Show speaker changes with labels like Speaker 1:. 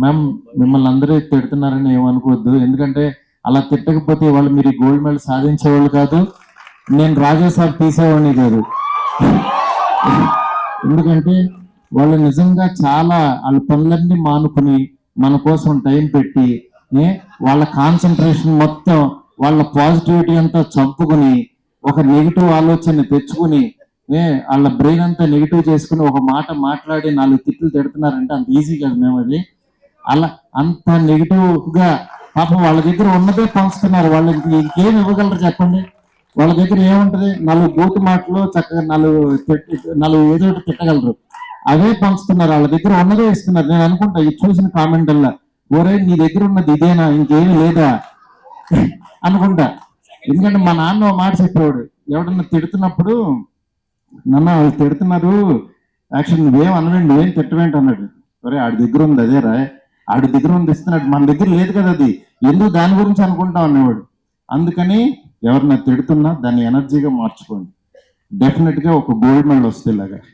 Speaker 1: Ma'am మిమ్మల్ని అందరూ తిడుతున్నారని ఏమనుకోవద్దు. ఎందుకంటే అలా తిట్టకపోతే వాళ్ళు మీరు గోల్డ్ మెడల్ సాధించేవాళ్ళు కాదు, నేను రాజాసాబ్ తీసేవాడిని కాదు. ఎందుకంటే వాళ్ళు నిజంగా చాలా వాళ్ళ పనులన్నీ మానుకుని మన కోసం టైం పెట్టి వాళ్ళ కాన్సన్ట్రేషన్ మొత్తం వాళ్ళ పాజిటివిటీ అంతా చంపుకుని ఒక నెగిటివ్ ఆలోచన తెచ్చుకుని వాళ్ళ బ్రెయిన్ అంతా నెగిటివ్ చేసుకుని ఒక మాట మాట్లాడి 4 తిట్లు తిడుతున్నారంటే అంత ఈజీ కాదు మేము. అది అలా అంత నెగిటివ్ గా పాపం వాళ్ళ దగ్గర ఉన్నదే పంచుతున్నారు. వాళ్ళు ఇంకేం ఇవ్వగలరు చెప్పండి? వాళ్ళ దగ్గర ఏముంటది? 4 బూతు మాటలు చక్కగా 4 ఏదో ఒకటి తిట్టగలరు, అవే పంచుతున్నారు. వాళ్ళ దగ్గర ఉన్నదే ఇస్తున్నారు. నేను అనుకుంటా ఇది చూసిన కామెంట్ అల్లా, ఓరే నీ దగ్గర ఉన్నది ఇదేనా, ఇంకేమీ లేదా అనుకుంటా. ఎందుకంటే మా నాన్న ఒక మాట చెప్పేవాడు, ఎవడన్నా తిడుతున్నప్పుడు, నాన్న వాళ్ళు తిడుతున్నారు యాక్చువల్ నువ్వేం అనవేంటి, నువ్వేం తిట్టవేంటి అన్నాడు. ఒరే ఆడి దగ్గర ఉంది అదేరా, ఆడి దగ్గర ఉంది ఇస్తున్నాడు, మన దగ్గర లేదు కదా, అది ఎందుకు దాని గురించి అనుకుంటాం అనేవాడు. అందుకని ఎవరన్నా తిడుతున్నా దాన్ని ఎనర్జీగా మార్చుకోండి, డెఫినెట్ గా ఒక గోల్డ్ మెడల్ వస్తే ఇలాగా.